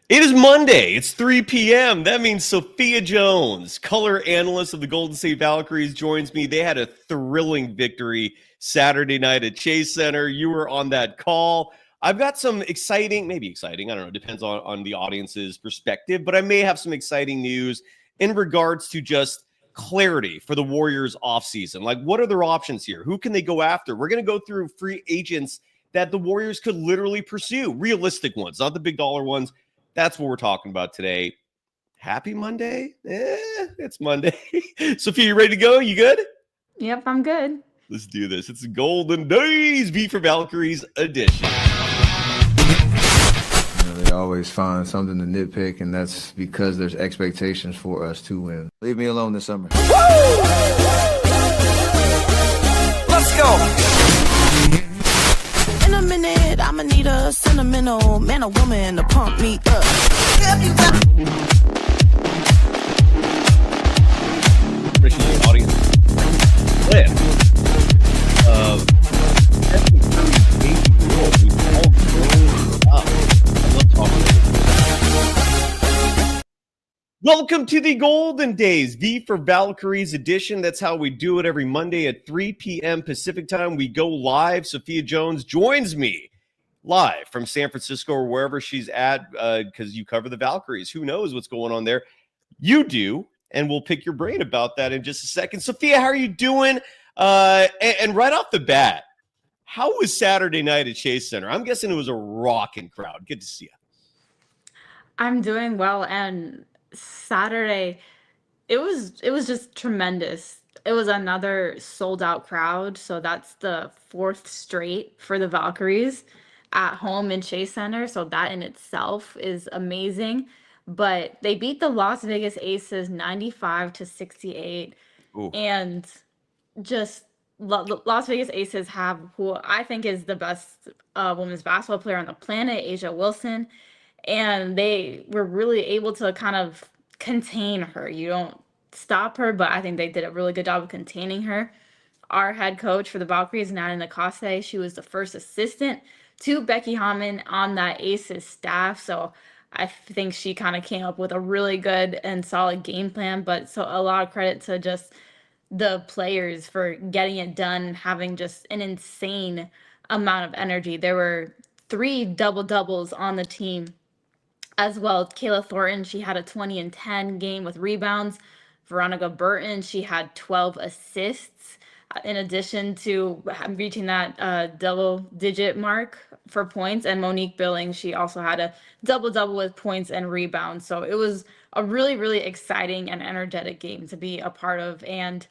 It is Monday. It's 3 p.m. That means Sophia Jones, color analyst of the Golden State Valkyries, joins me. They had a thrilling victory Saturday night at Chase Center. You were on that call. I've got some maybe exciting, I don't know, depends on the audience's perspective, but I may have some exciting news in regards to just clarity for the Warriors offseason. Like, what are their options here? Who can they go after? We're going to go through free agents that the Warriors could literally pursue, realistic ones, not the big dollar ones. That's what we're talking about today. Happy Monday? It's Monday. Sophia, you ready to go? You good? Yep, I'm good. Let's do this. It's Golden Days V for Valkyries edition. They always find something to nitpick, and that's because there's expectations for us to win. Leave me alone this summer. Woo! Let's go. In a minute, I'ma need a sentimental man or woman to pump me up. Appreciate the audience. Clip of Welcome to the Golden Days, V for Valkyries edition. That's how we do it every Monday at 3 p.m. Pacific time. We go live. Sophia Jones joins me live from San Francisco or wherever she's at because you cover the Valkyries. Who knows what's going on there? You do, and we'll pick your brain about that in just a second. Sophia, how are you doing? And right off the bat, how was Saturday night at Chase Center? I'm guessing it was a rocking crowd. Good to see you. I'm doing well, and Saturday, it was just tremendous. It was another sold out crowd, so that's the fourth straight for the Valkyries at home in Chase Center. So that in itself is amazing. But they beat the Las Vegas Aces 95-68, Ooh. and just Las Vegas Aces have who I think is the best women's basketball player on the planet, Asia Wilson. And they were really able to kind of contain her. You don't stop her, but I think they did a really good job of containing her. Our head coach for the Valkyries, Nana Nakaste, she was the first assistant to Becky Hammon on that Aces staff. So I think she kind of came up with a really good and solid game plan. But so a lot of credit to just the players for getting it done, having just an insane amount of energy. There were 3 double-doubles on the team as well. Kayla Thornton, she had a 20 and 10 game with rebounds. Veronica Burton, she had 12 assists in addition to reaching that double-digit mark for points. And Monique Billings, she also had a double-double with points and rebounds. So it was a really, really exciting and energetic game to be a part of. And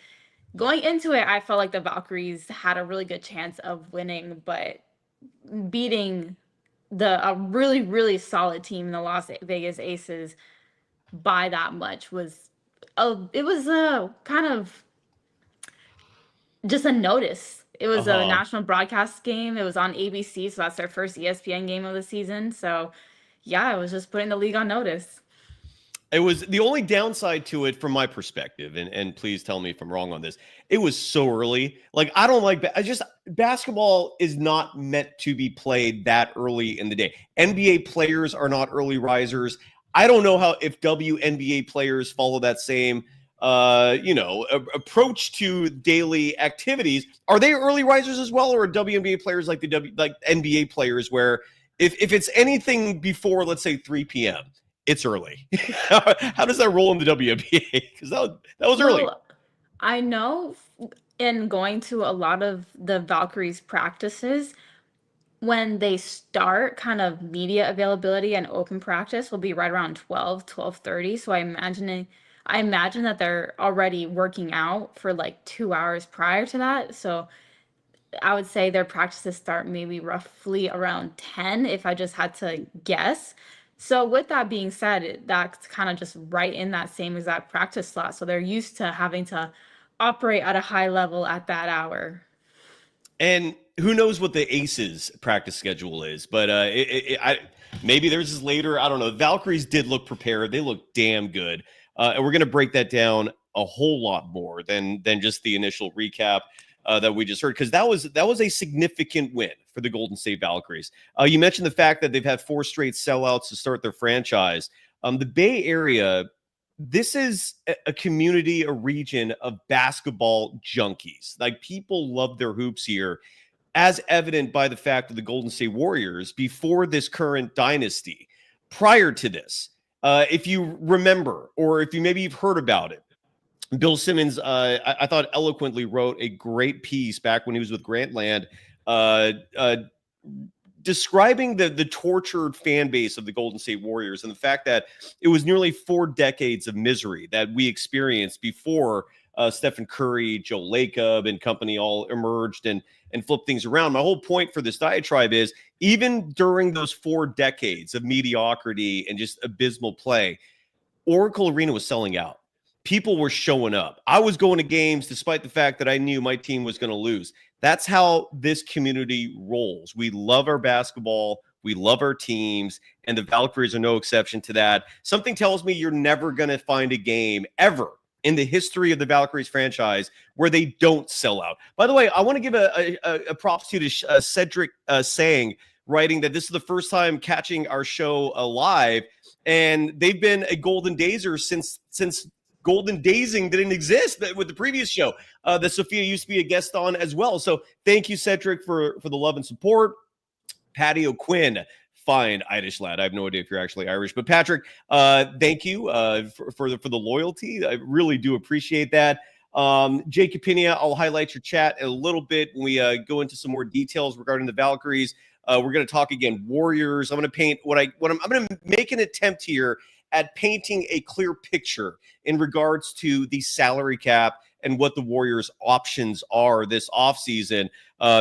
going into it, I felt like the Valkyries had a really good chance of winning, but beating a really, really solid team in the Las Vegas Aces by that much was kind of just a notice. It was a national broadcast game. It was on ABC, so that's their first ESPN game of the season. So yeah, it was just putting the league on notice. It was the only downside to it from my perspective, and please tell me if I'm wrong on this. It was so early. Like, I don't like basketball is not meant to be played that early in the day. NBA players are not early risers. I don't know if WNBA players follow that same approach to daily activities. Are they early risers as well, or are WNBA players like NBA players where if it's anything before, let's say 3 p.m., it's early? How does that roll in the WNBA? Because that was early. Well, I know in going to a lot of the Valkyries practices, when they start, kind of media availability and open practice will be right around 12:30. So I imagine that they're already working out for like 2 hours prior to that. So I would say their practices start maybe roughly around 10 if I just had to guess. So with that being said, that's kind of just right in that same exact practice slot. So they're used to having to operate at a high level at that hour. And who knows what the Aces practice schedule is, but maybe theirs is later. I don't know. Valkyries did look prepared. They look damn good. And we're going to break that down a whole lot more than just the initial recap. that we just heard, because that was a significant win for the Golden State Valkyries. You mentioned the fact that they've had 4 straight sellouts to start their franchise. The Bay Area, this is a community, a region of basketball junkies. Like, people love their hoops here, as evident by the fact that the Golden State Warriors, before this current dynasty, prior to this, if you remember, or if you've heard about it, Bill Simmons, I thought, eloquently wrote a great piece back when he was with Grantland, describing the tortured fan base of the Golden State Warriors, and the fact that it was nearly 4 decades of misery that we experienced before Stephen Curry, Joe Lacob, and company all emerged and flipped things around. My whole point for this diatribe is, even during those 4 decades of mediocrity and just abysmal play, Oracle Arena was selling out. People were showing up. I was going to games despite the fact that I knew my team was going to lose. That's how this community rolls. We love our basketball. We love our teams, and the Valkyries are no exception to that. Something tells me you're never going to find a game ever in the history of the Valkyries franchise where they don't sell out. By the way, I want to give a props to Cedric saying, writing that this is the first time catching our show live, and they've been a Golden Dazer since Golden Dazing didn't exist with the previous show that Sophia used to be a guest on as well. So thank you, Cedric, for the love and support. Patty O'Quinn, fine Irish lad. I have no idea if you're actually Irish, but Patrick, thank you for the loyalty. I really do appreciate that. Jake Capinia, I'll highlight your chat a little bit when we go into some more details regarding the Valkyries. We're going to talk again Warriors. I'm going to paint I'm going to make an attempt here at painting a clear picture in regards to the salary cap and what the Warriors' options are this offseason,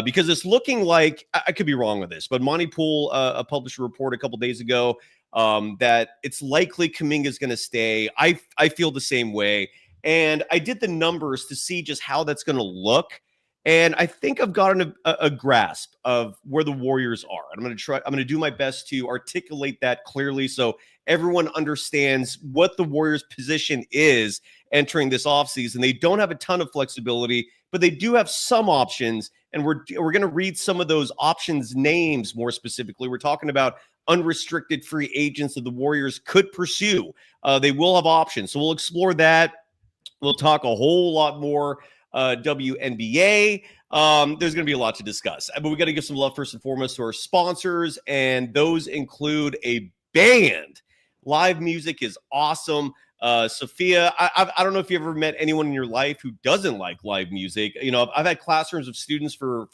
because it's looking like, I could be wrong with this, but Monty Poole published a report a couple days ago that it's likely Kuminga is going to stay. I feel the same way, and I did the numbers to see just how that's going to look, and I think I've gotten a grasp of where the Warriors are. And I'm going to do my best to articulate that clearly so everyone understands what the Warriors' position is entering this offseason. They don't have a ton of flexibility, but they do have some options, and we're going to read some of those options names more specifically. We're talking about unrestricted free agents that the Warriors could pursue. They will have options, so we'll explore that. We'll talk a whole lot more WNBA. There's going to be a lot to discuss, but we got to give some love first and foremost to our sponsors, and those include a band. Live music is awesome. Sophia, I don't know if you ever met anyone in your life who doesn't like live music. You know, I've had classrooms of students for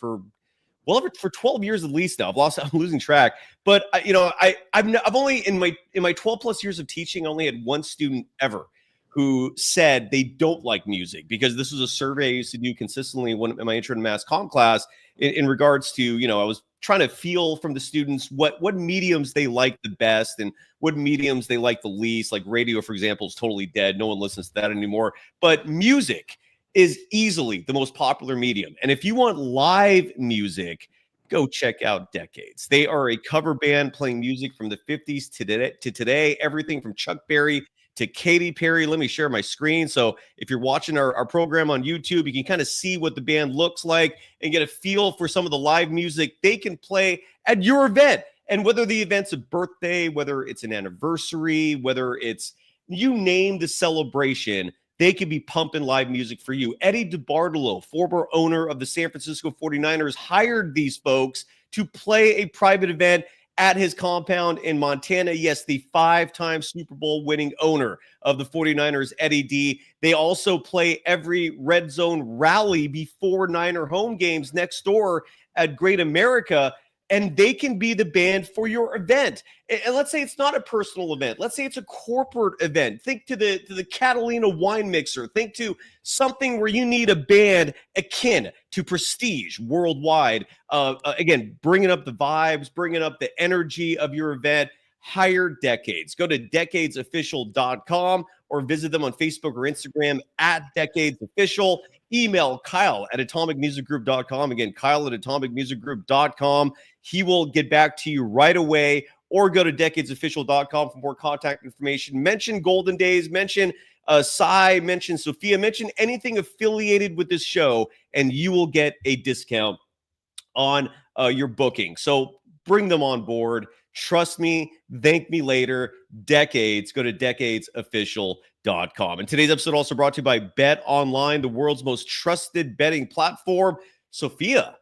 12 years at least now. I'm losing track. But I've only in my 12 plus years of teaching, only had one student ever who said they don't like music, because this was a survey I used to do consistently in my intro to mass comm class in regards to, I was trying to feel from the students what mediums they like the best and what mediums they like the least. Like radio, for example, is totally dead. No one listens to that anymore. But music is easily the most popular medium. And if you want live music, go check out Decades. They are a cover band playing music from the 50s to today, everything from Chuck Berry to Katy Perry. Let me share my screen. So if you're watching our program on YouTube, you can kind of see what the band looks like and get a feel for some of the live music they can play at your event. And whether the event's a birthday, whether it's an anniversary, whether it's, you name the celebration, they could be pumping live music for you. Eddie DeBartolo, former owner of the San Francisco 49ers, hired these folks to play a private event at his compound in Montana. Yes, the 5-time Super Bowl winning owner of the 49ers, Eddie D. They also play every red zone rally before Niner home games next door at Great America, and they can be the band for your event. And let's say it's not a personal event. Let's say it's a corporate event. Think to the Catalina wine mixer. Think to something where you need a band akin to Prestige worldwide. Again, bringing up the vibes, bringing up the energy of your event. Hire Decades. Go to decadesofficial.com or visit them on Facebook or Instagram at decadesofficial. Email Kyle at atomicmusicgroup.com. Again, Kyle at atomicmusicgroup.com. He will get back to you right away, or go to decadesofficial.com for more contact information. Mention Golden Days, mention Cy, mention Sophia, mention anything affiliated with this show, and you will get a discount on your booking. So bring them on board. Trust me, thank me later. Decades. Go to decadesofficial.com. And today's episode also brought to you by BetOnline, the world's most trusted betting platform. Sophia,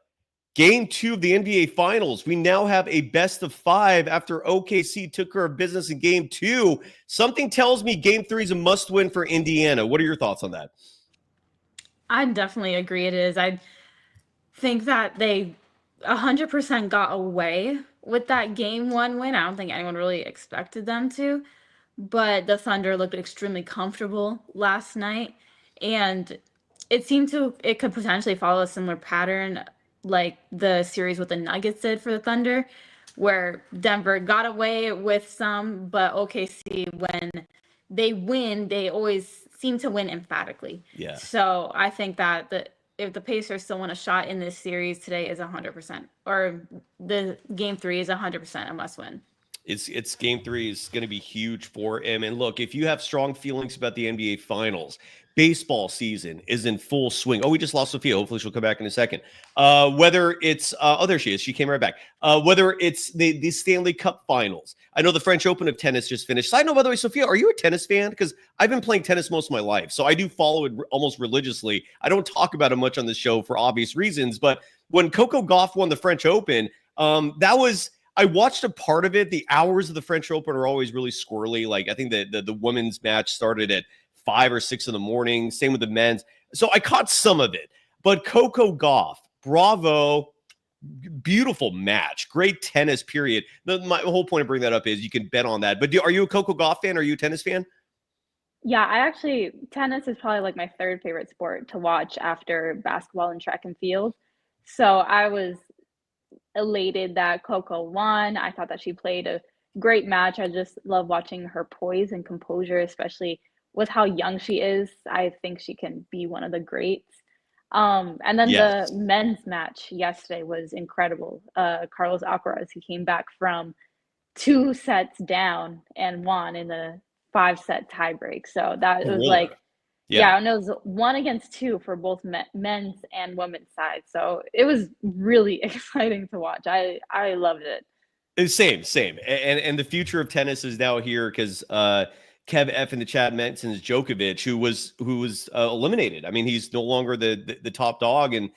Game 2 of the NBA Finals. We now have a best of 5 after OKC took care of business in Game 2. Something tells me Game 3 is a must-win for Indiana. What are your thoughts on that? I definitely agree it is. I think that they 100% got away with that Game 1 win. I don't think anyone really expected them to, but the Thunder looked extremely comfortable last night, and it could potentially follow a similar pattern like the series with the Nuggets did for the Thunder, where Denver got away with some, but OKC, when they win, they always seem to win emphatically. Yeah. So I think that if the Pacers still want a shot in this series, today is 100%, or the Game 3 is 100% a must win. It's Game 3 is going to be huge for him. And look, if you have strong feelings about the NBA Finals, baseball season is in full swing. Oh, we just lost Sophia. Hopefully she'll come back in a second. Whether it's there she is. She came right back. Whether it's the Stanley Cup Finals. I know the French Open of tennis just finished. Side note, by the way, Sophia, are you a tennis fan? Because I've been playing tennis most of my life, so I do follow it almost religiously. I don't talk about it much on the show for obvious reasons, but when Coco Gauff won the French Open, I watched a part of it. The hours of the French Open are always really squirrely. Like I think the women's match started at 5 or 6 in the morning. Same with the men's. So I caught some of it. But Coco Gauff, bravo. Beautiful match. Great tennis, period. My whole point of bringing that up is you can bet on that. But are you a Coco Gauff fan? Are you a tennis fan? Yeah, tennis is probably like my third favorite sport to watch after basketball and track and field. So I was elated that Coco won. I thought that she played a great match. I just love watching her poise and composure, especially with how young she is. I think she can be one of the greats. And then Yes. the men's match yesterday was incredible. Carlos Alcaraz, he came back from 2 sets down and won in the 5-set tiebreak. So that was like, and it was 1-2 for both men's and women's side. So it was really exciting to watch. I loved it. Same. And the future of tennis is now here because Kev F in the chat mentions Djokovic, who was eliminated. I mean, he's no longer the top dog in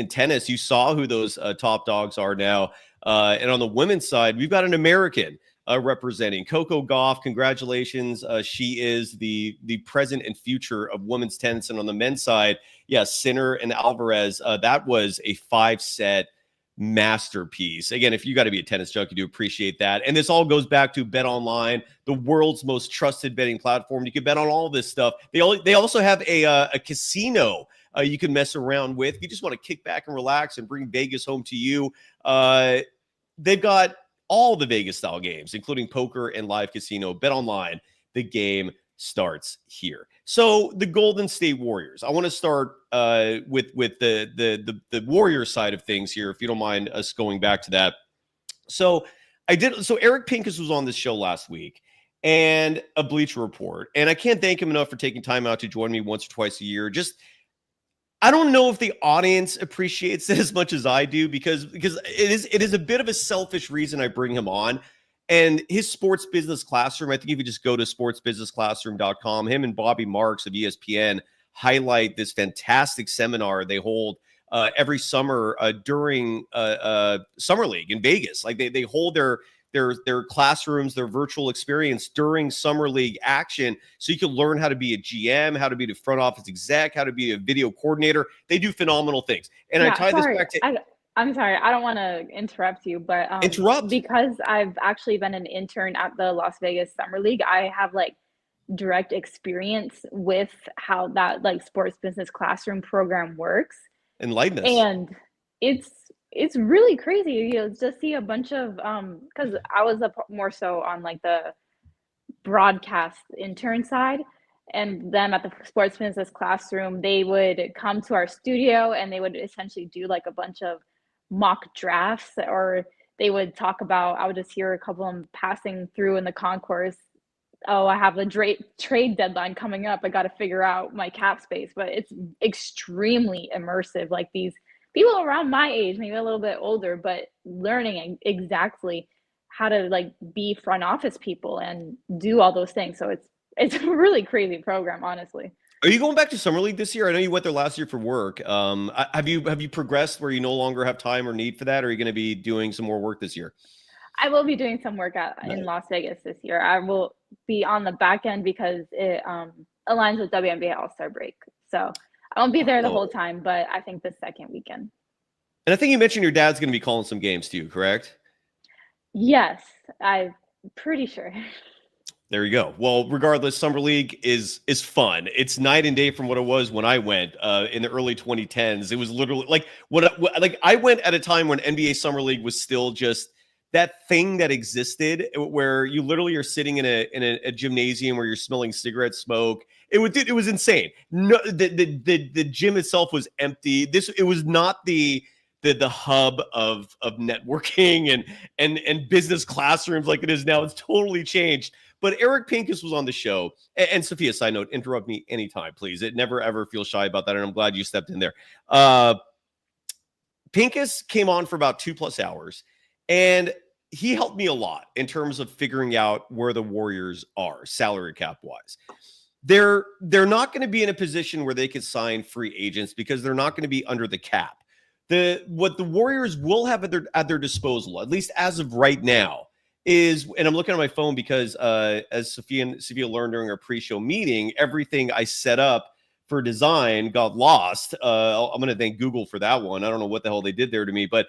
tennis. You saw who those top dogs are now. And on the women's side, we've got an American representing Coco Gauff. Congratulations. She is the present and future of women's tennis. And on the men's side, Sinner and Alvarez. That was a 5-set masterpiece. Again, if you got to be a tennis junkie, do appreciate that. And this all goes back to BetOnline, the world's most trusted betting platform. You can bet on all this stuff. They also have a casino you can mess around with. If you just want to kick back and relax and bring Vegas home to you, they've got all the Vegas style games, including poker and live casino. BetOnline, the game starts here. So the Golden State Warriors. I want to start with the Warriors side of things here, if you don't mind us going back to that. So Eric Pincus was on this show last week and a Bleacher Report, and I can't thank him enough for taking time out to join me once or twice a year. I don't know if the audience appreciates it as much as I do because it is a bit of a selfish reason I bring him on. And his Sports Business Classroom, I think if you just go to sportsbusinessclassroom.com, him and Bobby Marks of ESPN highlight this fantastic seminar they hold every summer during Summer League in Vegas. Like they hold their classrooms, their virtual experience during Summer League action. So you can learn how to be a GM, how to be the front office exec, how to be a video coordinator. They do phenomenal things. And I tie this back to... I'm sorry, I don't want to interrupt you, but interrupt, because I've actually been an intern at the Las Vegas Summer League. I have like direct experience with how that like Sports Business Classroom program works. Enlighten us. And it's really crazy. You'll just see a bunch of because I was more so on like the broadcast intern side. And then at the Sports Business Classroom, they would come to our studio and they would essentially do like a bunch of mock drafts, or they would talk about, I would just hear a couple of them passing through in the concourse oh, I have a trade deadline coming up. I got to figure out my cap space. But it's extremely immersive. Like these people around my age, maybe a little bit older, but learning exactly how to like be front office people and do all those things. So it's a really crazy program, honestly. Are you going back to summer league this year? I know you went there last year for work. Have you progressed where you no longer have time or need for that? Or are you going to be doing some more work this year? I will be doing some work in Las Vegas this year. I will be on the back end because it aligns with WNBA All-Star break. So I won't be there the whole time, but I think the second weekend. And I think you mentioned your dad's going to be calling some games too, correct? Yes, I'm pretty sure. There you go. Well, regardless, summer league is fun. It's night and day from what it was when I went in the early 2010s. It was literally like like I went at a time when NBA summer league was still just that thing that existed, where you literally are sitting in a gymnasium where you're smelling cigarette smoke. It was insane. No, the gym itself was empty. It was not the hub of networking and business classrooms like it is now. It's totally changed. But Eric Pincus was on the show. And Sophia, side note, interrupt me anytime, please. It never, ever feel shy about that. And I'm glad you stepped in there. Pincus came on for about 2+ hours. And he helped me a lot in terms of figuring out where the Warriors are salary cap wise. They're not going to be in a position where they could sign free agents because they're not going to be under the cap. What the Warriors will have at their disposal, at least as of right now, is, and I'm looking at my phone because as Sophia learned during our pre-show meeting, everything I set up for design got lost. I'm going to thank Google for that one. I don't know what the hell they did there to me, but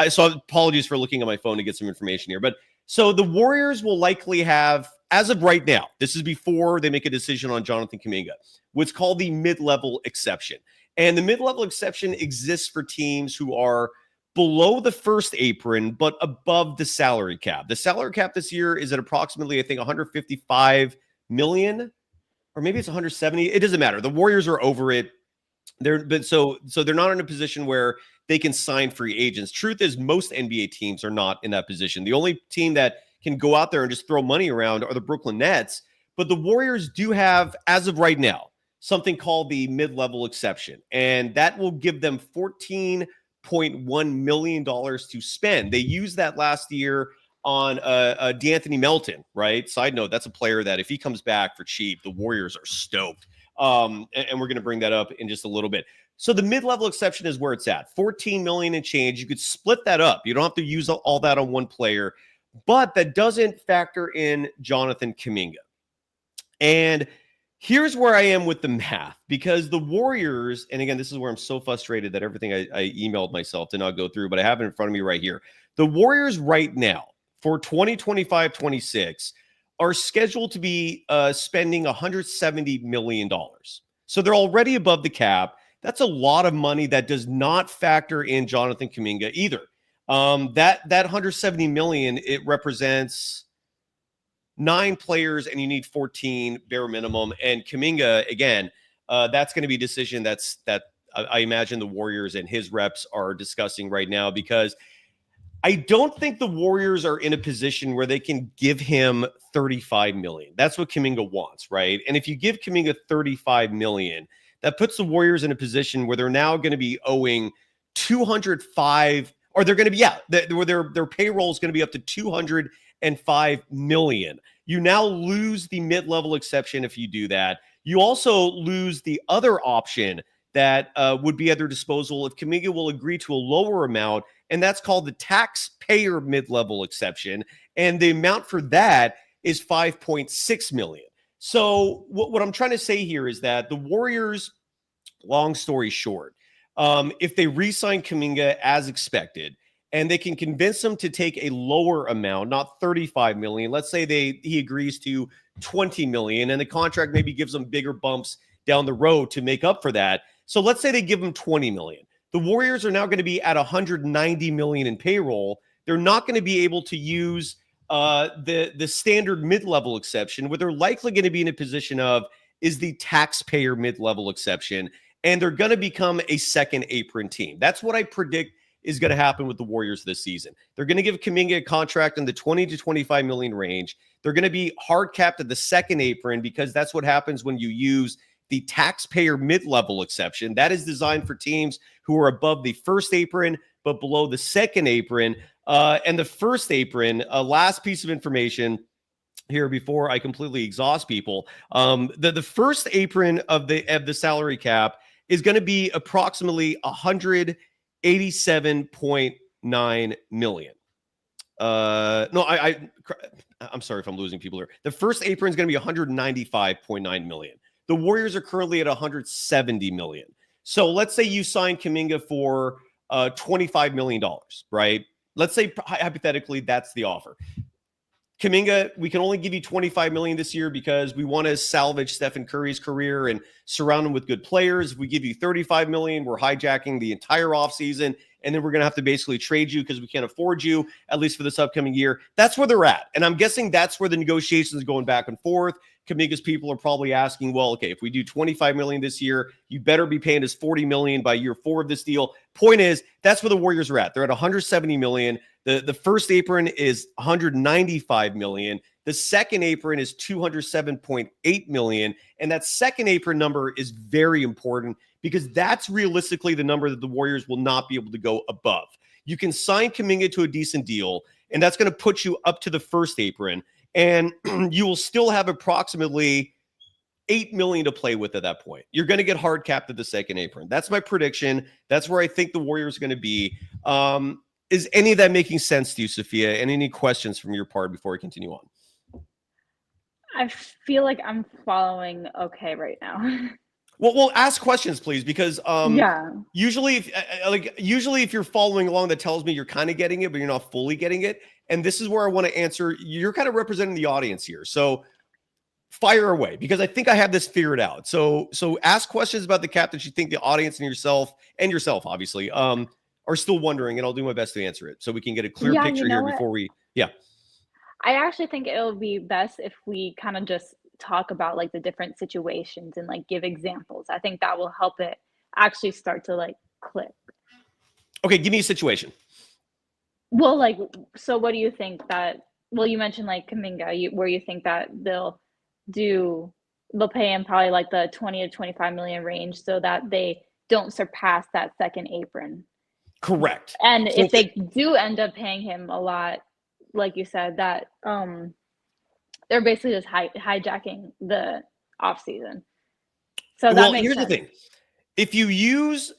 so apologies for looking at my phone to get some information here. But so the Warriors will likely have, as of right now, this is before they make a decision on Jonathan Kuminga, what's called the mid-level exception. And the mid-level exception exists for teams who are below the first apron, but above the salary cap. The salary cap this year is at approximately, I think, 155 million, or maybe it's 170. It doesn't matter. The Warriors are over it. So they're not in a position where they can sign free agents. Truth is, most NBA teams are not in that position. The only team that can go out there and just throw money around are the Brooklyn Nets. But the Warriors do have, as of right now, something called the mid-level exception, and that will give them $14.1 million to spend. They used that last year on DeAnthony Melton, right? Side note, that's a player that if he comes back for cheap, the Warriors are stoked. And we're going to bring that up in just a little bit. So the mid-level exception is where it's at, $14 million and change. You could split that up. You don't have to use all that on one player, but that doesn't factor in Jonathan Kuminga. And here's where I am with the math, because the Warriors, and again, this is where I'm so frustrated that everything I emailed myself did not go through, but I have it in front of me right here. The Warriors right now for 2025-26 are scheduled to be spending $170 million. So they're already above the cap. That's a lot of money that does not factor in Jonathan Kuminga either. That $170 million, it represents 9 players, and you need 14 bare minimum. And Kuminga, again, that's going to be a decision that I imagine the Warriors and his reps are discussing right now, because I don't think the Warriors are in a position where they can give him $35 million. That's what Kuminga wants, right? And if you give Kuminga $35 million, that puts the Warriors in a position where they're now going to be owing 205, or they're going to be, their payroll is going to be up to $205 million. You now lose the mid-level exception if you do that. You also lose the other option that would be at their disposal if Kuminga will agree to a lower amount, and that's called the taxpayer mid-level exception. And the amount for that is $5.6 million. So what I'm trying to say here is that the Warriors, long story short, if they re-sign Kuminga as expected, and they can convince him to take a lower amount, not $35 million. Let's say he agrees to $20 million, and the contract maybe gives them bigger bumps down the road to make up for that. So let's say they give him $20 million. The Warriors are now going to be at $190 million in payroll. They're not going to be able to use the standard mid-level exception. What they're likely going to be in a position of is the taxpayer mid-level exception, and they're going to become a second apron team. That's what I predict is going to happen with the Warriors this season. They're going to give Kuminga a contract in the 20 to 25 million range. They're going to be hard capped at the second apron because that's what happens when you use the taxpayer mid-level exception. That is designed for teams who are above the first apron but below the second apron. And the first apron, last piece of information here before I completely exhaust people. The first apron of the salary cap is going to be approximately 187.9 million. I'm sorry if I'm losing people here. The first apron is going to be 195.9 million. The Warriors are currently at 170 million. So let's say you sign Kuminga for $25 million, right? Let's say hypothetically that's the offer. Kuminga, we can only give you $25 million this year because we want to salvage Stephen Curry's career and surround him with good players. If we give you $35 million, we're hijacking the entire offseason, and then we're going to have to basically trade you because we can't afford you, at least for this upcoming year. That's where they're at. And I'm guessing that's where the negotiations are going back and forth. Kuminga's people are probably asking, well, okay, if we do $25 million this year, you better be paying us $40 million by year 4 of this deal. Point is, that's where the Warriors are at. They're at $170 million. The first apron is $195 million. The second apron is $207.8 million. And that second apron number is very important because that's realistically the number that the Warriors will not be able to go above. You can sign Kuminga to a decent deal, and that's going to put you up to the first apron. And you will still have approximately $8 million to play with at that point. You're going to get hard capped at the second apron. That's my prediction. That's where I think the Warriors are going to be. Is any of that making sense to you, Sophia? And any questions from your part before we continue on? I feel like I'm following okay right now. Well, ask questions, please, because usually if you're following along, that tells me you're kind of getting it, but you're not fully getting it. And this is where I want to answer. You're kind of representing the audience here, so fire away because I think I have this figured out. So ask questions about the cap that you think the audience and yourself obviously are still wondering, and I'll do my best to answer it so we can get a clear picture here before we. Yeah, I actually think it'll be best if we kind of just talk about like the different situations and like give examples. I think that will help it actually start to like click. Okay, give me a situation. Well, like, so what do you think that, well, you mentioned like Kuminga, where you think that they'll pay him probably like the 20 to 25 million range so that they don't surpass that second apron. Correct. And if they do end up paying him a lot, like you said, that they're basically just hijacking the offseason. So that makes sense. Here's the thing. If you use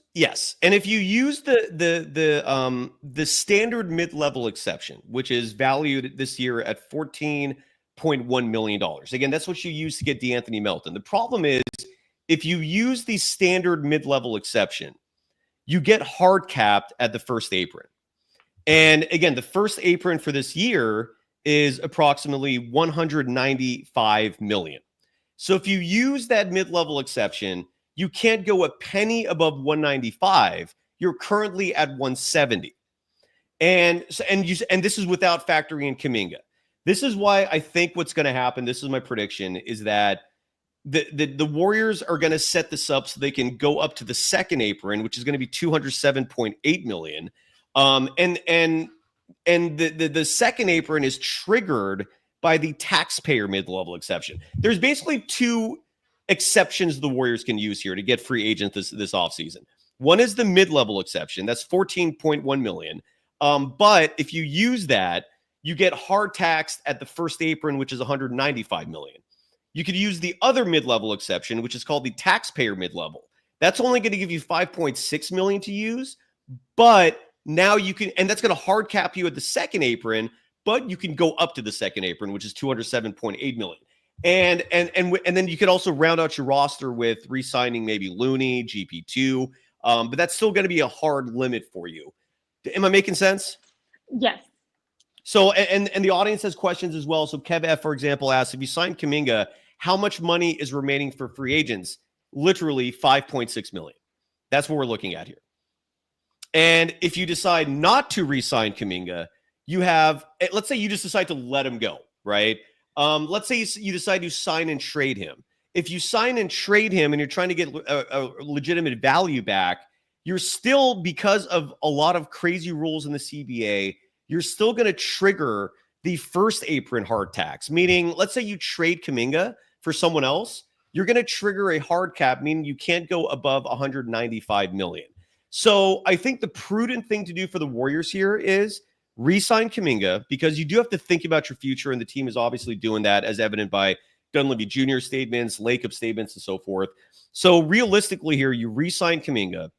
the standard mid-level exception, which is valued this year at $14.1 million. Again, that's what you use to get DeAnthony Melton. The problem is if you use the standard mid-level exception, you get hard capped at the first apron. And again, the first apron for this year is approximately $195 million. So if you use that mid-level exception, you can't go a penny above 195. You're currently at 170. And this is without factoring in Kuminga. This is why I think what's going to happen, this is my prediction, is that the Warriors are going to set this up so they can go up to the second apron, which is going to be $207.8 million. And the second apron is triggered by the taxpayer mid-level exception. There's basically two exceptions the Warriors can use here to get free agents this offseason. One is the mid-level exception. That's $14.1 million. But if you use that, you get hard taxed at the first apron, which is $195 million. You could use the other mid-level exception, which is called the taxpayer mid-level. That's only going to give you $5.6 million to use, but now you can, and that's going to hard cap you at the second apron, but you can go up to the second apron, which is $207.8 million. And then you could also round out your roster with re-signing maybe Looney, GP2, but that's still going to be a hard limit for you. Am I making sense? Yes. So, and the audience has questions as well. So Kev F, for example, asks, if you sign Kuminga, how much money is remaining for free agents? Literally $5.6 million. That's what we're looking at here. And if you decide not to re-sign Kuminga, you have, let's say you just decide to let him go, right? Let's say you decide to sign and trade him. If you sign and trade him and you're trying to get a legitimate value back, you're still, because of a lot of crazy rules in the CBA, you're still going to trigger the first apron hard tax, meaning let's say you trade Kuminga for someone else, you're going to trigger a hard cap, meaning you can't go above 195 million. So I think the prudent thing to do for the Warriors here is re-sign Kuminga, because you do have to think about your future, and the team is obviously doing that, as evident by Dunleavy Jr. statements, Lacob statements, and so forth. So realistically here, you re-sign Kuminga.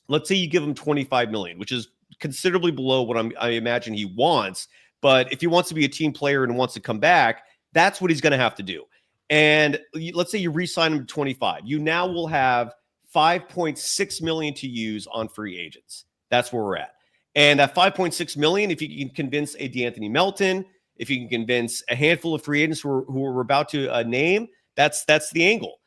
Let's say you give him 25 million, which is considerably below what I imagine he wants. But if he wants to be a team player and wants to come back, that's what he's going to have to do. And let's say you re-sign him to 25. You now will have 5.6 million to use on free agents. That's where we're at. And that 5.6 million, if you can convince a DeAnthony Melton, if you can convince a handful of free agents who we're about to name, that's the angle.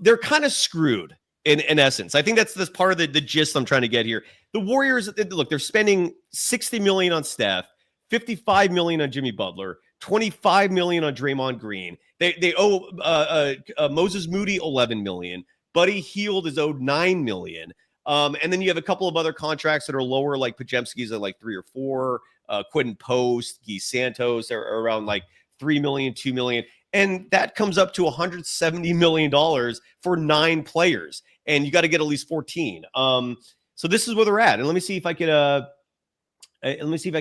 They're kind of screwed in essence. I think that's part of the gist I'm trying to get here. The Warriors, look, they're spending 60 million on Steph, 55 million on Jimmy Butler, 25 million on Draymond Green. They owe Moses Moody 11 million. Buddy Hield is owed 9 million. And then you have a couple of other contracts that are lower, like Pajemski's at like 3 or 4. Quentin Post, Guy Santos are around like 3 million, 2 million. And that comes up to $170 million for 9 players. And you got to get at least 14. So this is where they're at. And let me see if I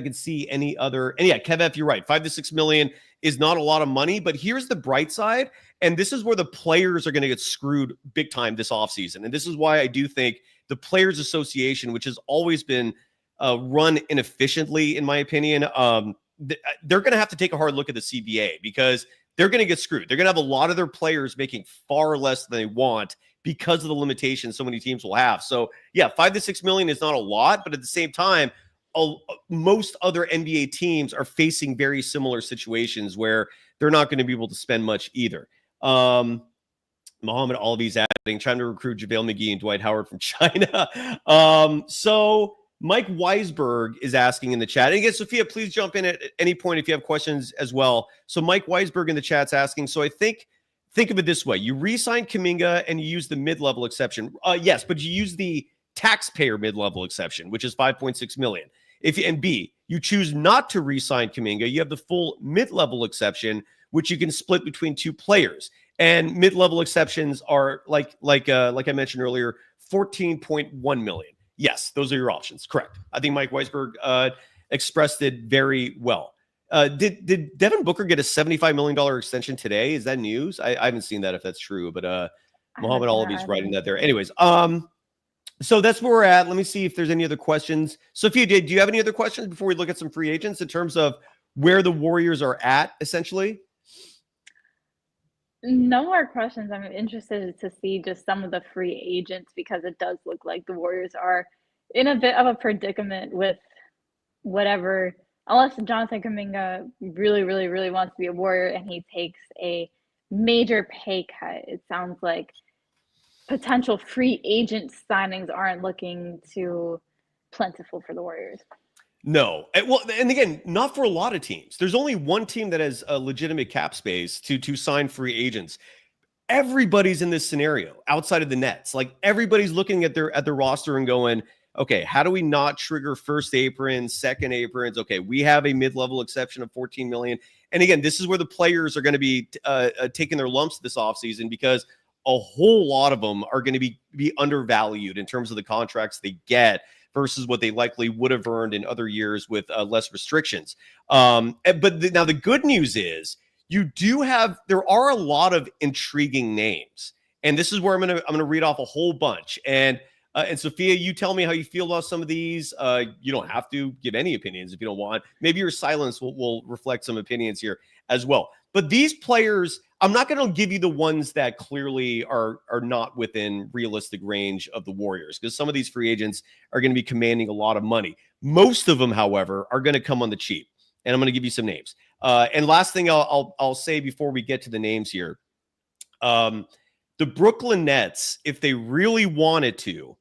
could see any other. And yeah, Kev F, you're right. 5 to 6 million is not a lot of money, but here's the bright side. And this is where the players are going to get screwed big time this offseason. And this is why I do think the Players Association, which has always been run inefficiently, in my opinion, they're going to have to take a hard look at the CBA, because they're going to get screwed. They're going to have a lot of their players making far less than they want because of the limitations so many teams will have. So yeah, 5 to 6 million is not a lot, but at the same time, most other NBA teams are facing very similar situations where they're not going to be able to spend much either. Muhammad Alvi's adding, trying to recruit JaVale McGee and Dwight Howard from China. So Mike Weisberg is asking in the chat. And again, Sophia, please jump in at any point if you have questions as well. So Mike Weisberg in the chat's asking, so I think of it this way. You re-sign Kuminga and you use the mid-level exception. Yes, but you use the taxpayer mid-level exception, which is 5.6 million. And B, you choose not to re-sign Kuminga, you have the full mid-level exception, which you can split between 2 players. And mid-level exceptions are like I mentioned earlier, 14.1 million. Yes, those are your options. Correct. I think Mike Weisberg expressed it very well. Did Devin Booker get a $75 million extension today? Is that news? I haven't seen that, if that's true, but Muhammad Alavi's writing that there. Anyways, so that's where we're at. Let me see if there's any other questions. Sophia, do you have any other questions before we look at some free agents in terms of where the Warriors are at, essentially? No more questions. I'm interested to see just some of the free agents, because it does look like the Warriors are in a bit of a predicament with whatever, unless Jonathan Kuminga really, really, really wants to be a Warrior and he takes a major pay cut. It sounds like potential free agent signings aren't looking too plentiful for the Warriors. No. Well, and again, not for a lot of teams. There's only one team that has a legitimate cap space to sign free agents. Everybody's in this scenario outside of the Nets. Like, everybody's looking at their roster and going, okay, how do we not trigger first aprons, second aprons? Okay, we have a mid-level exception of 14 million. And again, this is where the players are going to be taking their lumps this offseason, because a whole lot of them are going to be undervalued in terms of the contracts they get versus what they likely would have earned in other years with less restrictions. But now the good news is there are a lot of intriguing names, and this is where I'm gonna read off a whole bunch. And Sophia, you tell me how you feel about some of these. You don't have to give any opinions if you don't want. Maybe your silence will reflect some opinions here as well. But these players, I'm not going to give you the ones that clearly are not within realistic range of the Warriors, because some of these free agents are going to be commanding a lot of money. Most of them, however, are going to come on the cheap, and I'm going to give you some names. And last thing I'll say before we get to the names here, the Brooklyn Nets, if they really wanted to,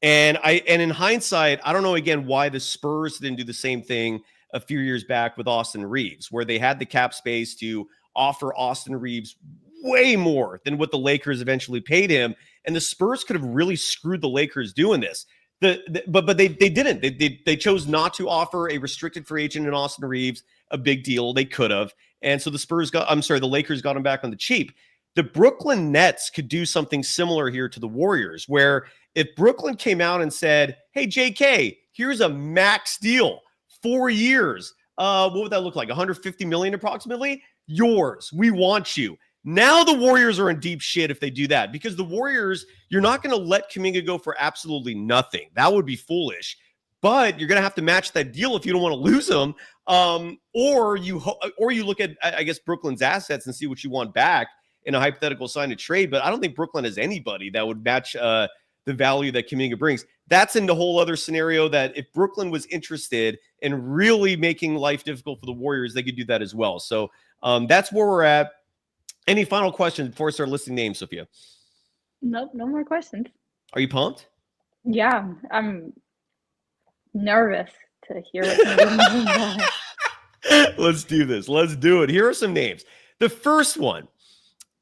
and in hindsight, I don't know again why the Spurs didn't do the same thing a few years back with Austin Reeves, where they had the cap space to offer Austin Reeves way more than what the Lakers eventually paid him. And the Spurs could have really screwed the Lakers doing this. But they didn't. They chose not to offer a restricted free agent in Austin Reeves a big deal. They could have. And so the Lakers got him back on the cheap. The Brooklyn Nets could do something similar here to the Warriors, where if Brooklyn came out and said, hey, JK, here's a max deal, 4 years. What would that look like? 150 million approximately? Yours. We want you. Now the Warriors are in deep shit if they do that, because the Warriors, you're not going to let Kuminga go for absolutely nothing. That would be foolish. But you're going to have to match that deal if you don't want to lose him. Or you look at, I guess, Brooklyn's assets and see what you want back in a hypothetical sign and trade. But I don't think Brooklyn has anybody that would match the value that Kuminga brings. That's in the whole other scenario that if Brooklyn was interested in really making life difficult for the Warriors, they could do that as well. So that's where we're at. Any final questions before I start listing names, Sophia? Nope, no more questions. Are you pumped? Yeah, I'm nervous to hear what some of the names are. Let's do this. Let's do it. Here are some names. The first one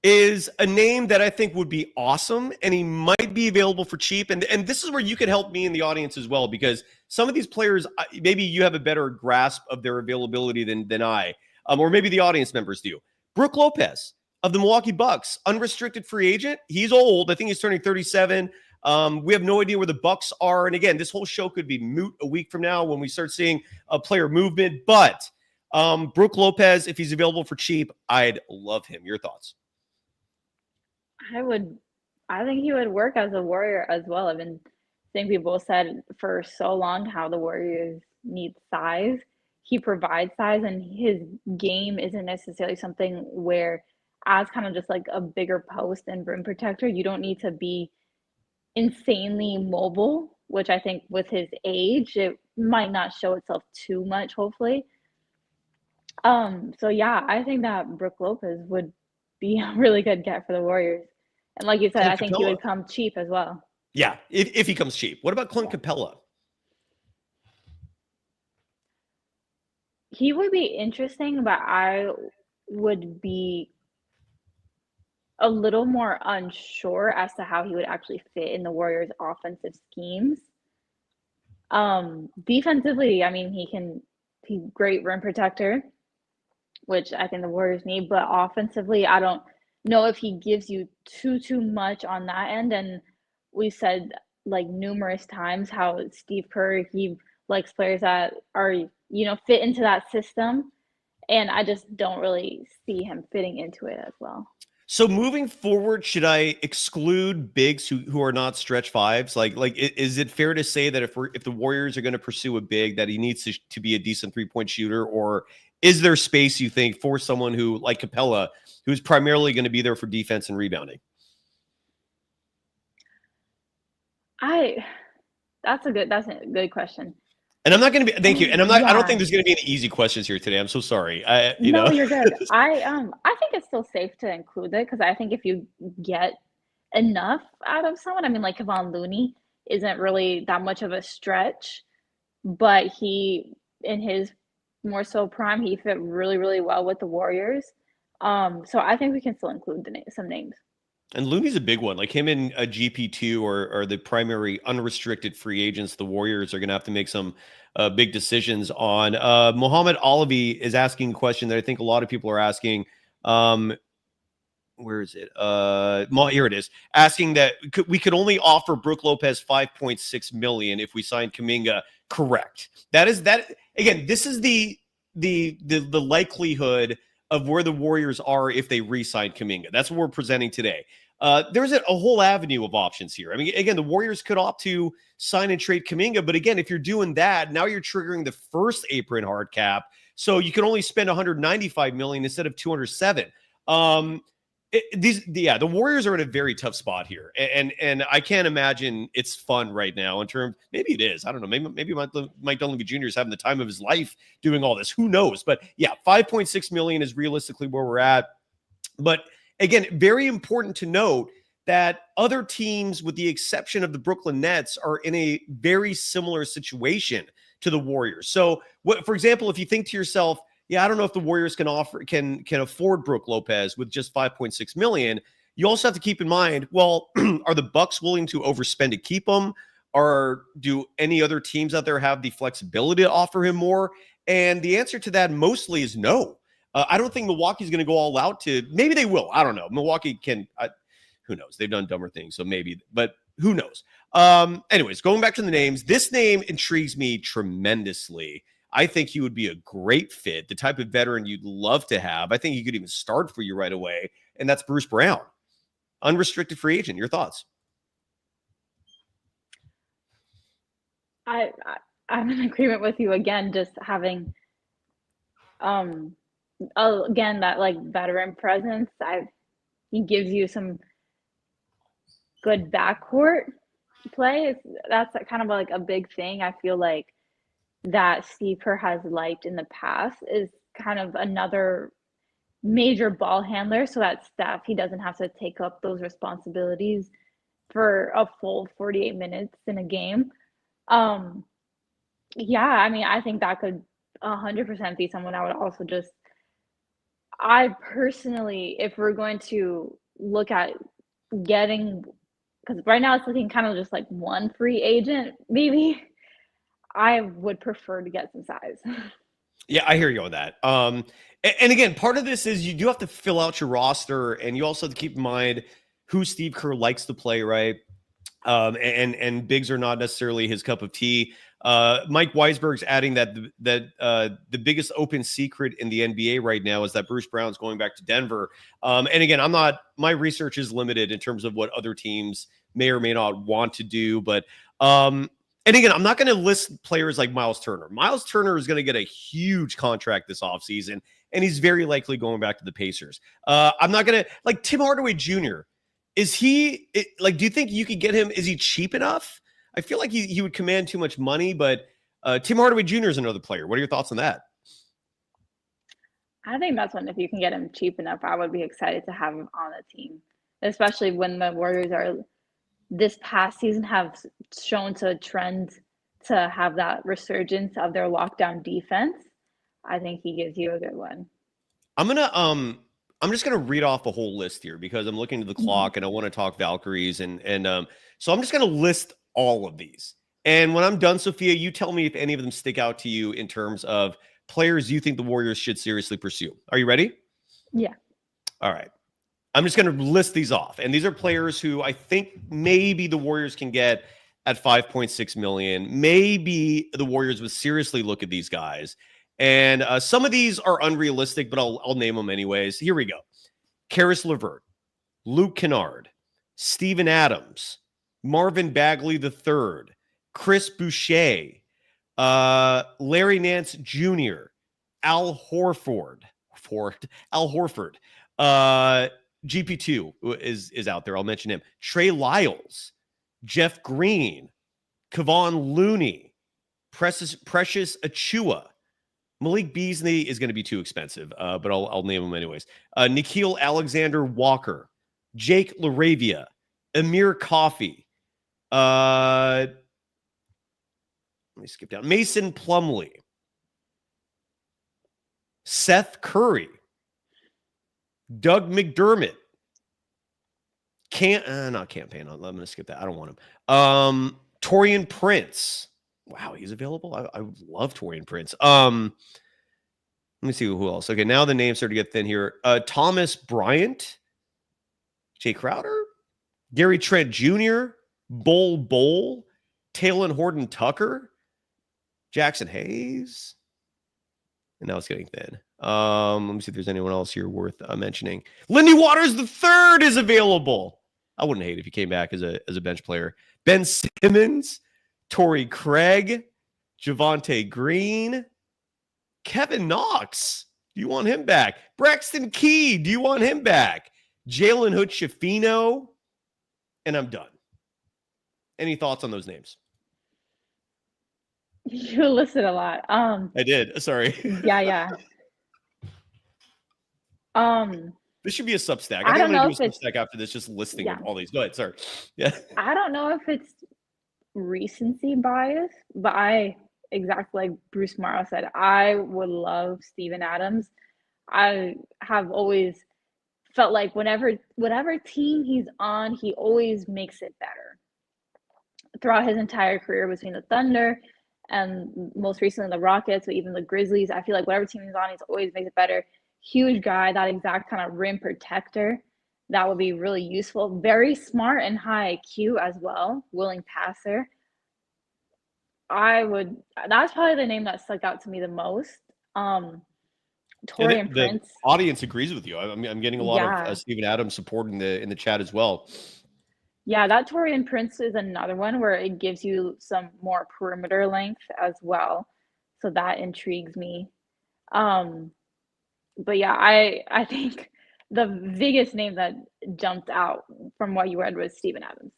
is a name that I think would be awesome, and he might be available for cheap. And this is where you could help me in the audience as well, because some of these players, maybe you have a better grasp of their availability than I, or maybe the audience members do. Brook Lopez of the Milwaukee Bucks, unrestricted free agent. He's old. I think he's turning 37. We have no idea where the Bucks are. And again, this whole show could be moot a week from now when we start seeing a player movement. But Brook Lopez, if he's available for cheap, I'd love him. Your thoughts? I think he would work as a Warrior as well. I've been seeing people said for so long how the Warriors need size. He provides size, and his game isn't necessarily something where, as kind of just like a bigger post and rim protector, you don't need to be insanely mobile, which I think with his age, it might not show itself too much, hopefully. So yeah, I think that Brook Lopez would be a really good get for the Warriors. And like you said, Clint I think Capella. he would come cheap as well. Yeah, if he comes cheap. What about Clint Capella? He would be interesting, but I would be a little more unsure as to how he would actually fit in the Warriors' offensive schemes. Defensively, I mean, he's a great rim protector, which I think the Warriors need, but offensively, I don't know if he gives you too much on that end. And we said like numerous times how Steve Kerr, he likes players that are, fit into that system. And I just don't really see him fitting into it as well. So moving forward, should I exclude bigs who are not stretch fives? Like, is it fair to say that if the Warriors are going to pursue a big, that he needs to be a decent 3-point shooter, or is there space, you think, for someone who like Capella, who's primarily going to be there for defense and rebounding? That's a good question. And I'm not going to be, thank you. And I don't think there's going to be any easy questions here today. I'm so sorry. No, you're good. I think it's still safe to include it, because I think if you get enough out of someone, I mean, like Kevon Looney isn't really that much of a stretch, but he, in his more so prime, he fit really, really well with the Warriors. So I think we can still include some names. And Looney's a big one. Like him and a GP2 are the primary unrestricted free agents the Warriors are going to have to make some big decisions on. Mohammed Alavi is asking a question that I think a lot of people are asking. Where is it? Here it is. Asking that we could only offer Brook Lopez $5.6 million if we sign Kuminga. Correct. That again, this is the likelihood of where the Warriors are if they re-sign Kuminga. That's what we're presenting today. There's a whole avenue of options here. I mean, again, the Warriors could opt to sign and trade Kuminga, but again, if you're doing that, now you're triggering the first apron hard cap, so you can only spend $195 million instead of $207. The Warriors are in a very tough spot here, and I can't imagine it's fun right now. In terms, maybe it is. I don't know. Maybe Mike Dunleavy Jr. is having the time of his life doing all this. Who knows? But yeah, $5.6 million is realistically where we're at. But again, very important to note that other teams, with the exception of the Brooklyn Nets, are in a very similar situation to the Warriors. So, for example, if you think to yourself, yeah, I don't know if the Warriors can afford Brooke Lopez with just $5.6 million. You also have to keep in mind, well, are the Bucks willing to overspend to keep him? Or do any other teams out there have the flexibility to offer him more? And the answer to that mostly is no. I don't think Milwaukee's going to go all out to. Maybe they will. I don't know. Milwaukee can. Who knows? They've done dumber things, so maybe. But who knows? Anyways, going back to the names, this name intrigues me tremendously. I think he would be a great fit, the type of veteran you'd love to have. I think he could even start for you right away, and that's Bruce Brown, unrestricted free agent. Your thoughts? I'm in agreement with you again. Just having, again, that like veteran presence. He gives you some good backcourt play. That's kind of like a big thing. I feel like that Steve Kerr has liked in the past is kind of another major ball handler, so that Steph, he doesn't have to take up those responsibilities for a full 48 minutes in a game. Yeah, I mean, I think that could 100% be someone I would also just. I personally, if we're going to look at getting, because right now it's looking kind of just like one free agent, maybe. I would prefer to get some size. Yeah, I hear you on that. And again, part of this is you do have to fill out your roster, and you also have to keep in mind who Steve Kerr likes to play, right? And bigs are not necessarily his cup of tea. Mike Weisberg's adding that the biggest open secret in the NBA right now is that Bruce Brown's going back to Denver. And again, my research is limited in terms of what other teams may or may not want to do, but and again, I'm not going to list players like Miles Turner. Miles Turner is going to get a huge contract this offseason, and he's very likely going back to the Pacers. I'm not going to, like Tim Hardaway Jr., do you think you could get him? Is he cheap enough? I feel like he would command too much money, but Tim Hardaway Jr. is another player. What are your thoughts on that? I think that's one, if you can get him cheap enough, I would be excited to have him on the team, especially when the Warriors are this past season have shown to trend to have that resurgence of their lockdown defense. I think he gives you a good one. I'm just gonna read off a whole list here because I'm looking at the clock and I want to talk Valkyries and so I'm just gonna list all of these. And when I'm done, Sophia, you tell me if any of them stick out to you in terms of players you think the Warriors should seriously pursue. Are you ready? Yeah. All right. I'm just going to list these off. And these are players who I think maybe the Warriors can get at $5.6 million. Maybe the Warriors would seriously look at these guys. And some of these are unrealistic, but I'll name them anyways. Here we go. Karis LeVert, Luke Kennard, Steven Adams, Marvin Bagley III, Chris Boucher, Larry Nance Jr., Al Horford, GP2 is out there. I'll mention him. Trey Lyles, Jeff Green, Kevon Looney, Precious Achua. Malik Beasley is going to be too expensive, but I'll name him anyways. Nickeil Alexander Walker, Jake LaRavia, Amir Coffey. Let me skip down. Mason Plumlee, Seth Curry, Doug McDermott, not campaign. I'm going to skip that. I don't want him. Taurean Prince. Wow, he's available. I would love Taurean Prince. Let me see who else. Okay, now the names start to get thin here. Thomas Bryant, Jay Crowder, Gary Trent Jr., Bol, Talon Horton Tucker, Jackson Hayes. And now it's getting thin. Let me see if there's anyone else here worth mentioning. Lindy Waters III is available. I wouldn't hate if he came back as a bench player. Ben Simmons, Torrey Craig, Javonte Green, Kevin Knox. Do you want him back? Braxton Key. Do you want him back? Jalen Hood-Schifino. And I'm done. Any thoughts on those names? You listed a lot. I did. Sorry. Yeah. This should be a Substack. I think don't I'm know going if to do a it's Substack after this, just listing yeah. all these. Go ahead. Sorry. Yeah. I don't know if it's recency bias, but exactly like Bruce Morrow said, I would love Steven Adams. I have always felt like whatever team he's on, he always makes it better. Throughout his entire career between the Thunder and most recently the Rockets, but even the Grizzlies, I feel like whatever team he's on, he's always makes it better. Huge guy, that exact kind of rim protector. That would be really useful. Very smart and high IQ as well. Willing passer. That's probably the name that stuck out to me the most. Torian The Prince. audience agrees with you. I'm getting a lot Yeah. of Steven Adams support in the chat as well. Yeah, that Torian Prince is another one where it gives you some more perimeter length as well. So that intrigues me. But yeah, I think the biggest name that jumped out from what you read was Steven Adams.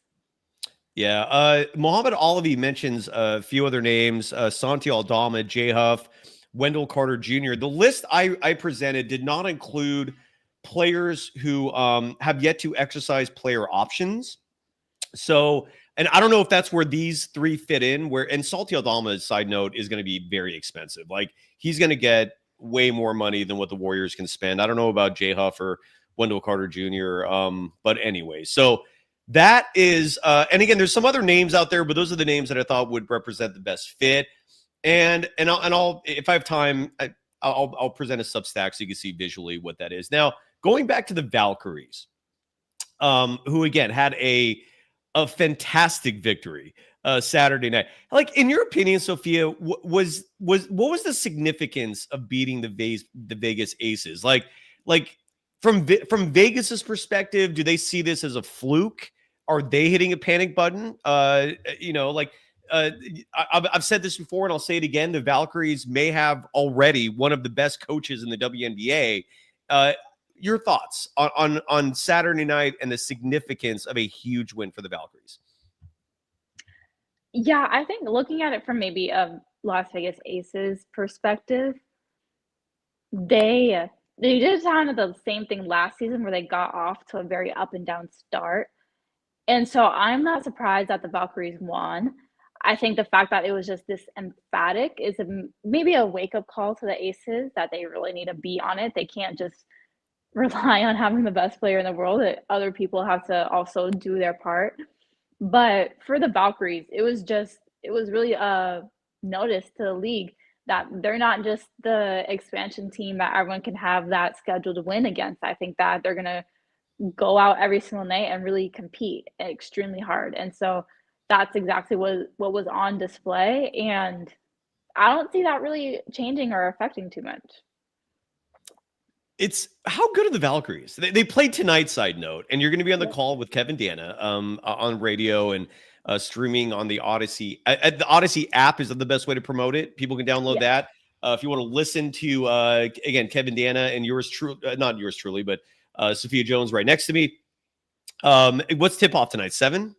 Yeah. Mohamed Alavi mentions a few other names, Santi Aldama, Jay Huff, Wendell Carter Jr. The list I presented did not include players who have yet to exercise player options. So, and I don't know if that's where these three fit in, and Santi Aldama's side note is going to be very expensive. Like, he's going to get way more money than what the Warriors can spend. I don't know about Jay Huff or Wendell Carter Jr. But anyway, so that is, and again, there's some other names out there, but those are the names that I thought would represent the best fit. And I'll if I have time, I'll present a Substack so you can see visually what that is. Now, going back to the Valkyries, who again had a fantastic victory Saturday night. Like, in your opinion, Sophia, what was the significance of beating the Vegas Aces? Like from Vegas's perspective, do they see this as a fluke? Are they hitting a panic button? I've said this before and I'll say it again. The Valkyries may have already one of the best coaches in the WNBA. Your thoughts on Saturday night and the significance of a huge win for the Valkyries? Yeah, I think looking at it from maybe a Las Vegas Aces perspective, they did kind of the same thing last season where they got off to a very up and down start. And so I'm not surprised that the Valkyries won. I think the fact that it was just this emphatic is maybe a wake-up call to the Aces that they really need to be on it. They can't just rely on having the best player in the world. That other people have to also do their part. But for the Valkyries, it was really a notice to the league that they're not just the expansion team that everyone can have that schedule to win against. I think that they're going to go out every single night and really compete extremely hard. And so that's exactly what was on display. And I don't see that really changing or affecting too much. It's how good are the Valkyries? They played tonight, side note, and you're going to be on the call with Kevin Dana on radio and streaming on the Odyssey. The Odyssey app is the best way to promote it. People can download that. If you want to listen to, again, Kevin Dana and not yours truly, but Sophia Jones right next to me. What's tip-off tonight? 7?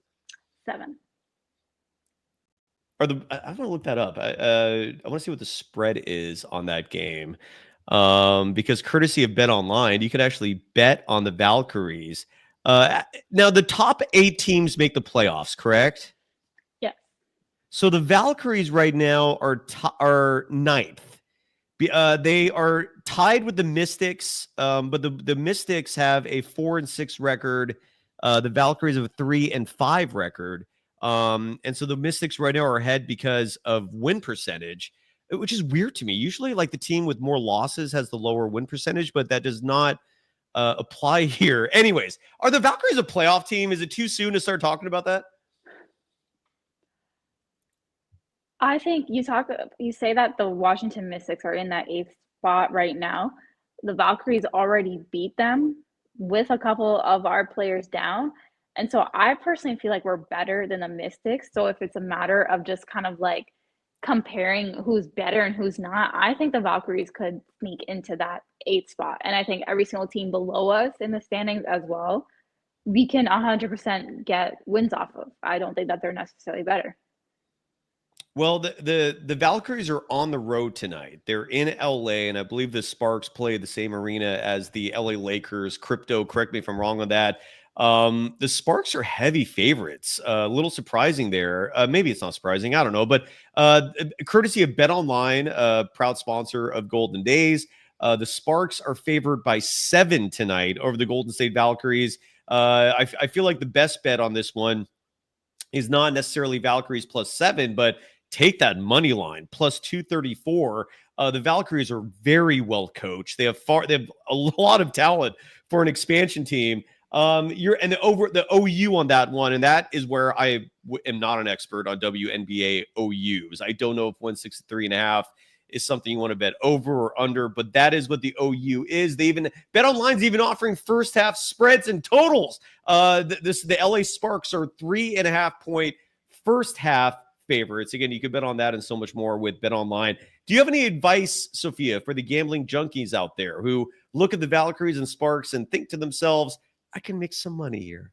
7. I want to look that up. I want to see what the spread is on that game. Because courtesy of BetOnline, you can actually bet on the Valkyries. Now, the top 8 teams make the playoffs, correct? Yeah. So the Valkyries right now are 9th. They are tied with the Mystics, but the Mystics have a 4-6 record. The Valkyries have a 3-5 record. And so the Mystics right now are ahead because of win percentage, which is weird to me. Usually, like, the team with more losses has the lower win percentage, but that does not apply here. Anyways, are the Valkyries a playoff team? Is it too soon to start talking about that? I think you say that the Washington Mystics are in that 8th spot right now. The Valkyries already beat them with a couple of our players down. And so I personally feel like we're better than the Mystics. So if it's a matter of just kind of like comparing who's better and who's not, I think the Valkyries could sneak into that 8th spot. And I think every single team below us in the standings as well, we can 100% get wins off of. I don't think that they're necessarily better. Well, the Valkyries are on the road tonight. They're in LA, and I believe the Sparks play the same arena as the LA Lakers. Crypto, correct me if I'm wrong on that. The Sparks are heavy favorites. A little surprising there. Maybe it's not surprising. I don't know. But courtesy of BetOnline, proud sponsor of Golden Days, the Sparks are favored by 7 tonight over the Golden State Valkyries. I feel like the best bet on this one is not necessarily Valkyries +7, but take that money line +234. The Valkyries are very well coached. They have a lot of talent for an expansion team. The OU on that one, and that is where I am not an expert on WNBA OUs. I don't know if 163.5 is something you want to bet over or under, but that is what the OU is. BetOnline's even offering first half spreads and totals. The LA Sparks are 3.5-point first half favorites. Again, you could bet on that and so much more with BetOnline. Do you have any advice, Sophia, for the gambling junkies out there who look at the Valkyries and Sparks and think to themselves, I can make some money here?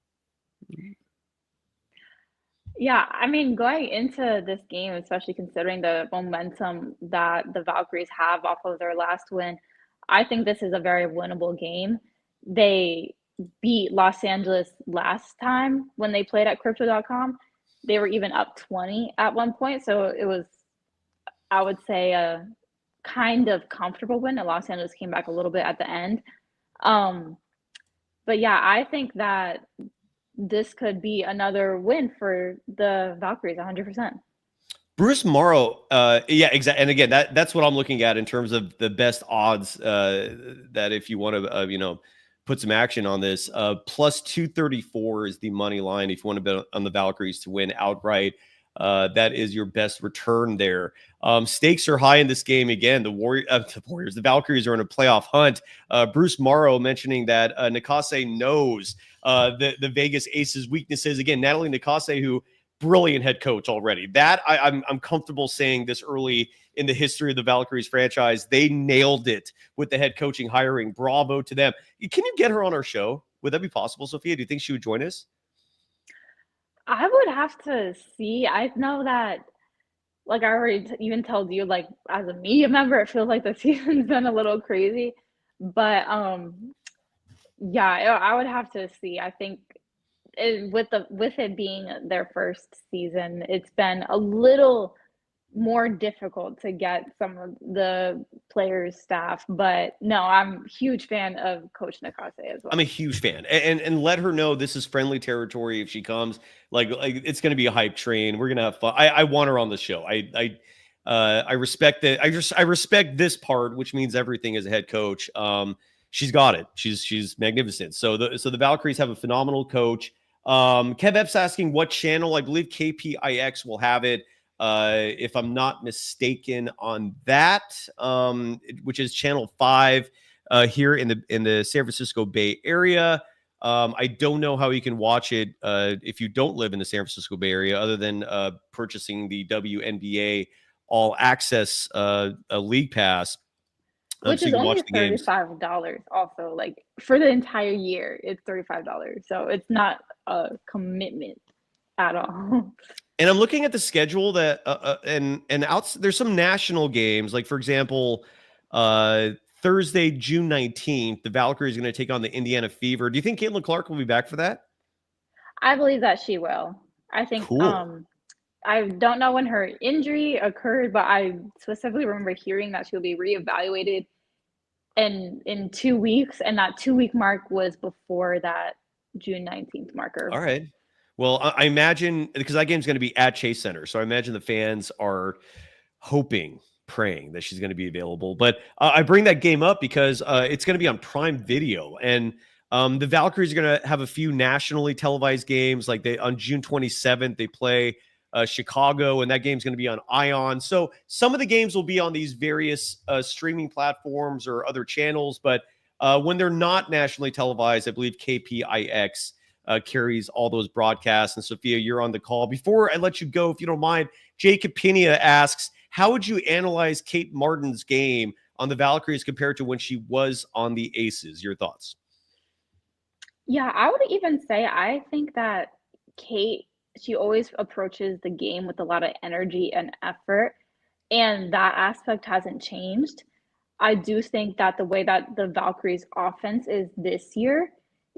Yeah, I mean, going into this game, especially considering the momentum that the Valkyries have off of their last win, I think this is a very winnable game. They beat Los Angeles last time when they played at Crypto.com. They were even up 20 at one point, so it was, I would say, a kind of comfortable win, and Los Angeles came back a little bit at the end. But yeah, I think that this could be another win for the Valkyries, 100%. Bruce Morrow, yeah, exactly. And again, that's what I'm looking at in terms of the best odds that if you want to, put some action on this, +234 is the money line. If you want to bet on the Valkyries to win outright, that is your best return there. Stakes are high in this game. Again, the Valkyries are in a playoff hunt. Bruce Morrow mentioning that Nakase knows the Vegas Aces' weaknesses. Again, Natalie Nakase, who brilliant head coach already. That I'm comfortable saying this early in the history of the Valkyries franchise. They nailed it with the head coaching hiring. Bravo to them. Can you get her on our show? Would that be possible, Sophia? Do you think she would join us? I would have to see. I know that, like I already even told you, like as a media member, it feels like the season's been a little crazy. But yeah, I would have to see. I think with it being their first season, it's been a little more difficult to get some of the players' staff. But no, I'm a huge fan of Coach Nakase as well. I'm a huge fan, and let her know this is friendly territory if she comes. Like it's going to be a hype train. We're gonna have fun. I want her on the show. I respect that. I respect this part, which means everything as a head coach. She's got it. She's magnificent. So the Valkyries have a phenomenal coach. Kev Epps asking what channel. I believe KPIX will have it. If I'm not mistaken on that, which is channel 5 here in the San Francisco Bay Area. I don't know how you can watch it if you don't live in the San Francisco Bay Area, other than purchasing the WNBA All Access League Pass. Which is only $35 also, like for the entire year, it's $35. So it's not a commitment at all. And I'm looking at the schedule that there's some national games, like for example, Thursday, June 19th, the Valkyries are going to take on the Indiana Fever. Do you think Caitlin Clark will be back for that? I believe that she will. I think cool. I don't know when her injury occurred, but I specifically remember hearing that she'll be reevaluated in 2 weeks, and that 2-week mark was before that June 19th marker. All right. Well, I imagine, because that game's going to be at Chase Center, so I imagine the fans are hoping, praying that she's going to be available. But I bring that game up because it's going to be on Prime Video, and the Valkyries are going to have a few nationally televised games. Like on June 27th, they play Chicago, and that game's going to be on Ion. So some of the games will be on these various streaming platforms or other channels, but when they're not nationally televised, I believe KPIX carries all those broadcasts. And Sophia, you're on the call. Before I let you go, if you don't mind, Jacob Pena asks, how would you analyze Kate Martin's game on the Valkyries compared to when she was on the Aces? Your thoughts? Yeah, I would even say I think that Kate, she always approaches the game with a lot of energy and effort, and that aspect hasn't changed. I do think that the way that the Valkyries offense is this year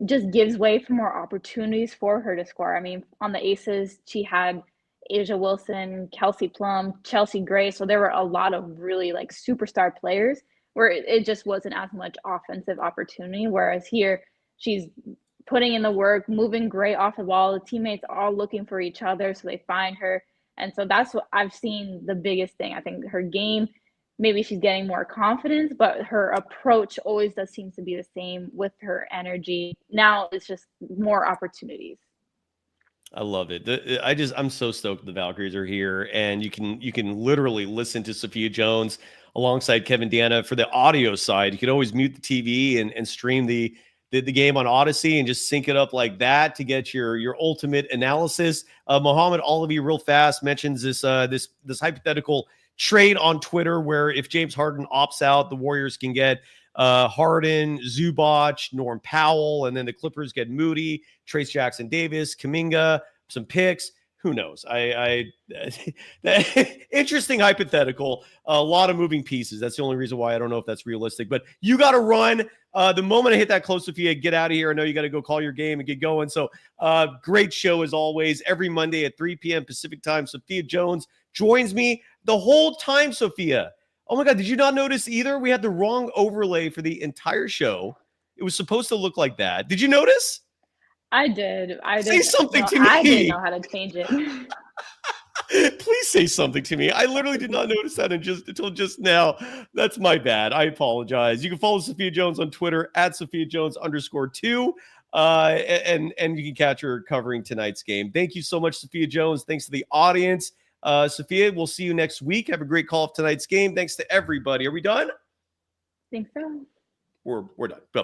just gives way for more opportunities for her to score. I mean, on the Aces, she had Asia Wilson, Kelsey Plum, Chelsea Gray. So there were a lot of really like superstar players where it just wasn't as much offensive opportunity. Whereas here, she's putting in the work, moving Gray off the ball. The teammates all looking for each other, so they find her. And so that's what I've seen the biggest thing. I think her game, maybe she's getting more confidence, but her approach always does seem to be the same with her energy. Now it's just more opportunities. I love it. I'm so stoked the Valkyries are here, and you can literally listen to Sophia Jones alongside Kevin Dana for the audio side. You can always mute the TV and stream the game on Odyssey and just sync it up like that to get your ultimate analysis. Muhammad Alavi, real fast, mentions this hypothetical trade on Twitter where if James Harden opts out, the Warriors can get Harden, Zubac, Norm Powell, and then the Clippers get Moody, Trace Jackson Davis, Kuminga, some picks. Who knows? Interesting hypothetical. A lot of moving pieces. That's the only reason why I don't know if that's realistic. But you got to run. The moment I hit that close, Sophia, get out of here. I know you got to go call your game and get going. So great show as always. Every Monday at 3 p.m. Pacific time. Sophia Jones joins me the whole time, Sophia. Oh my God, did you not notice either? We had the wrong overlay for the entire show. It was supposed to look like that. Did you notice? I did. Say something to me. I didn't know how to change it. Please say something to me. I literally did not notice that until just now. That's my bad. I apologize. You can follow Sophia Jones on Twitter at @SophiaJones_2. And you can catch her covering tonight's game. Thank you so much, Sophia Jones. Thanks to the audience. Sophia, we'll see you next week. Have a great call of tonight's game. Thanks to everybody. Are we done? I think so. We're done. Go.